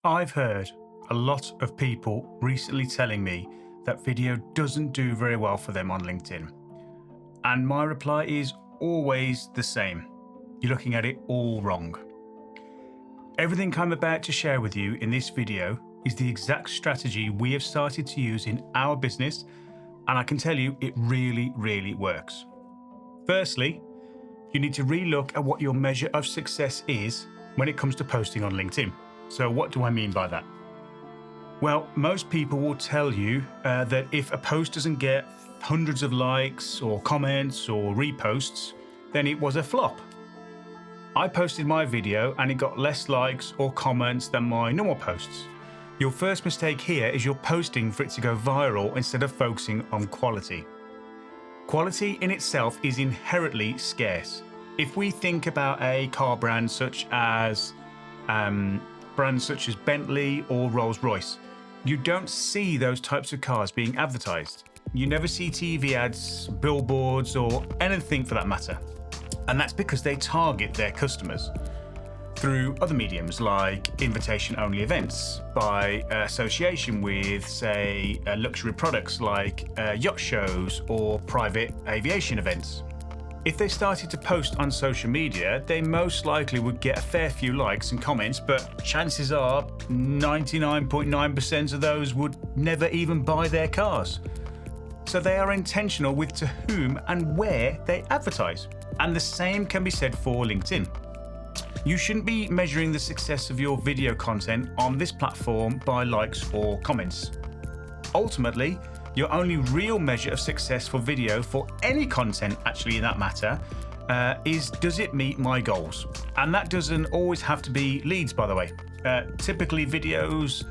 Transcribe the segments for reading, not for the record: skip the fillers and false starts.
I've heard a lot of people recently telling me that video doesn't do very well for them on LinkedIn. And my reply is always the same. You're looking at it all wrong. Everything I'm about to share with you in this video is the exact strategy we have started to use in our business, and I can tell you it really works. Firstly, you need to relook at what your measure of success is when it comes to posting on LinkedIn. So what do I mean by that? Well, most people will tell you that if a post doesn't get hundreds of likes or comments or reposts, then it was a flop. I posted my video and it got less likes or comments than my normal posts. Your first mistake here is you're posting for it to go viral instead of focusing on quality. Quality in itself is inherently scarce. If we think about a car brand such as Bentley or Rolls-Royce, you don't see those types of cars being advertised. You never see TV ads, billboards, or anything for that matter. And that's because they target their customers through other mediums like invitation-only events, by association with, say, luxury products like yacht shows or private aviation events. If they started to post on social media, they most likely would get a fair few likes and comments, but chances are 99.9% of those would never even buy their cars. So they are intentional with to whom and where they advertise. And the same can be said for LinkedIn. You shouldn't be measuring the success of your video content on this platform by likes or comments. Ultimately, your only real measure of success for video, for any content actually in that matter, is does it meet my goals? And that doesn't always have to be leads, by the way. Typically videos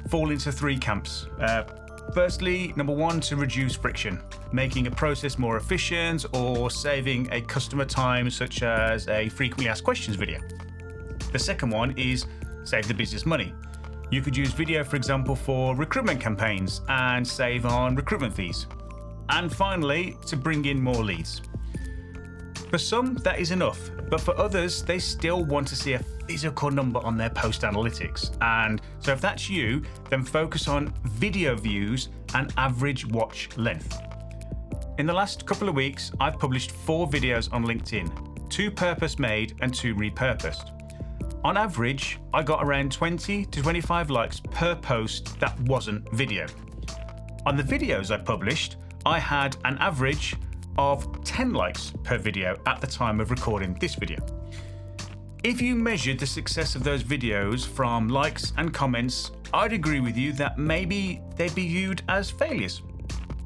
fall into three camps. Firstly, number one, to reduce friction, making a process more efficient or saving a customer time, such as a frequently asked questions video. The second one is save the business money. You could use video, for example, for recruitment campaigns and save on recruitment fees. And finally, to bring in more leads. For some, that is enough, but for others, they still want to see a physical number on their post analytics. And so if that's you, then focus on video views and average watch length. In the last couple of weeks, I've published 4 videos on LinkedIn, 2 purpose-made and 2 repurposed. On average, I got around 20 to 25 likes per post that wasn't video. On the videos I published, I had an average of 10 likes per video at the time of recording this video. If you measured the success of those videos from likes and comments, I'd agree with you that maybe they'd be viewed as failures.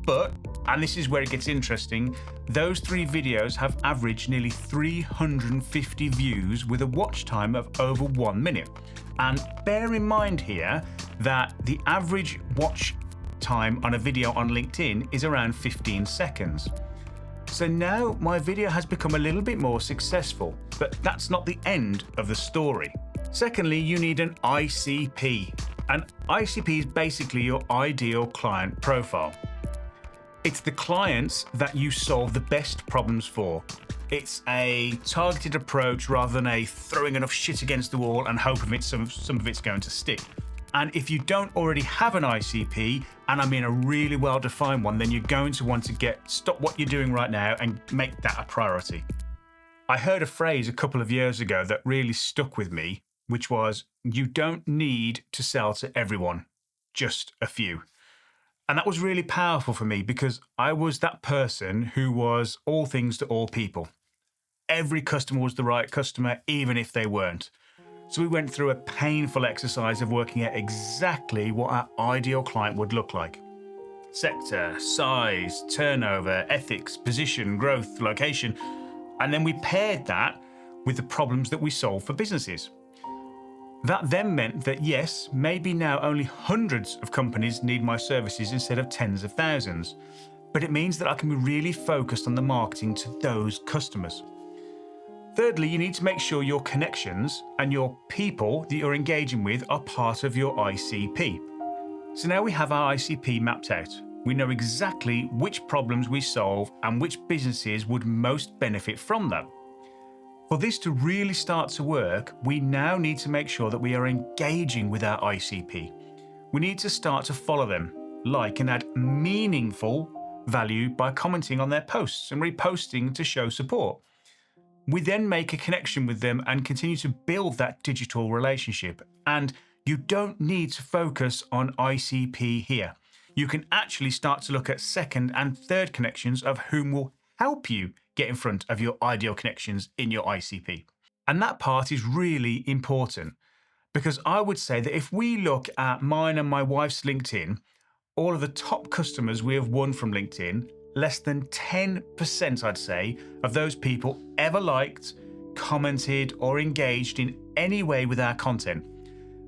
But, and this is where it gets interesting, those 3 videos have averaged nearly 350 views with a watch time of over 1 minute. And bear in mind here that the average watch time on a video on LinkedIn is around 15 seconds. So now my video has become a little bit more successful, but that's not the end of the story. Secondly, you need an ICP. An ICP is basically your ideal client profile. It's the clients that you solve the best problems for. It's a targeted approach rather than a throwing enough shit against the wall and hoping some of it's going to stick. And if you don't already have an ICP, and I mean a really well-defined one, then you're going to want to stop what you're doing right now and make that a priority. I heard a phrase a couple of years ago that really stuck with me, which was, you don't need to sell to everyone, just a few. And that was really powerful for me because I was that person who was all things to all people. Every customer was the right customer, even if they weren't. So we went through a painful exercise of working out exactly what our ideal client would look like. Sector, size, turnover, ethics, position, growth, location. And then we paired that with the problems that we solve for businesses. That then meant that yes, maybe now only hundreds of companies need my services instead of tens of thousands. But it means that I can be really focused on the marketing to those customers. Thirdly, you need to make sure your connections and your people that you're engaging with are part of your ICP. So now we have our ICP mapped out. We know exactly which problems we solve and which businesses would most benefit from them. For this to really start to work, we now need to make sure that we are engaging with our ICP. We need to start to follow them, like and add meaningful value by commenting on their posts and reposting to show support. We then make a connection with them and continue to build that digital relationship. And you don't need to focus on ICP here. You can actually start to look at second and third connections of whom will help you get in front of your ideal connections in your ICP. And that part is really important, because I would say that if we look at mine and my wife's LinkedIn, all of the top customers we have won from LinkedIn, less than 10%, I'd say, of those people ever liked, commented, or engaged in any way with our content.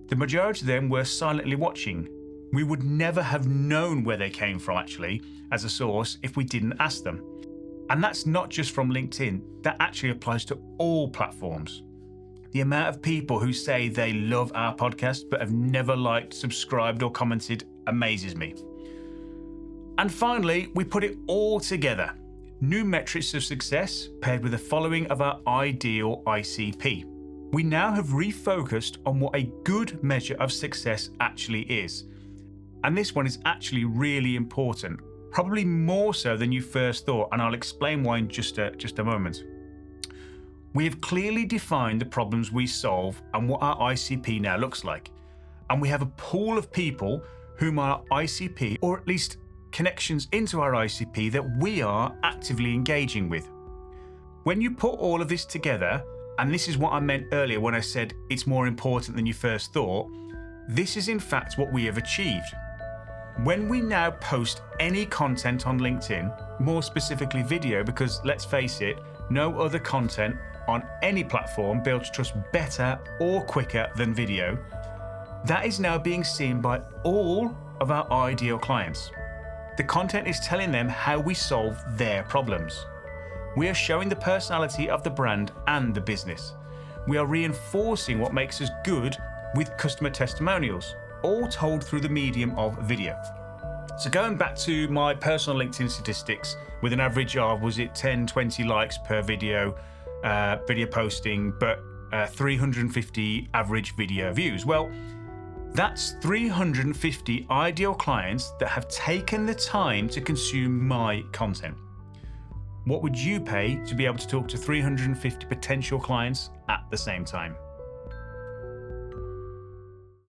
The majority of them were silently watching. We would never have known where they came from, actually, as a source if we didn't ask them. And that's not just from LinkedIn, that actually applies to all platforms. The amount of people who say they love our podcast but have never liked, subscribed, or commented amazes me. And finally, we put it all together. New metrics of success paired with the following of our ideal ICP. We now have refocused on what a good measure of success actually is. And this one is actually really important, probably more so than you first thought, and I'll explain why in just a moment. We have clearly defined the problems we solve and what our ICP now looks like. And we have a pool of people whom our ICP, or at least connections into our ICP, that we are actively engaging with. When you put all of this together, and this is what I meant earlier when I said it's more important than you first thought, this is in fact what we have achieved. When we now post any content on LinkedIn, more specifically video, because let's face it, no other content on any platform builds trust better or quicker than video, that is now being seen by all of our ideal clients. The content is telling them how we solve their problems. We are showing the personality of the brand and the business. We are reinforcing what makes us good with customer testimonials, all told through the medium of video. So going back to my personal LinkedIn statistics, with an average of, 10, 20 likes per video posting, but 350 average video views. Well, that's 350 ideal clients that have taken the time to consume my content. What would you pay to be able to talk to 350 potential clients at the same time?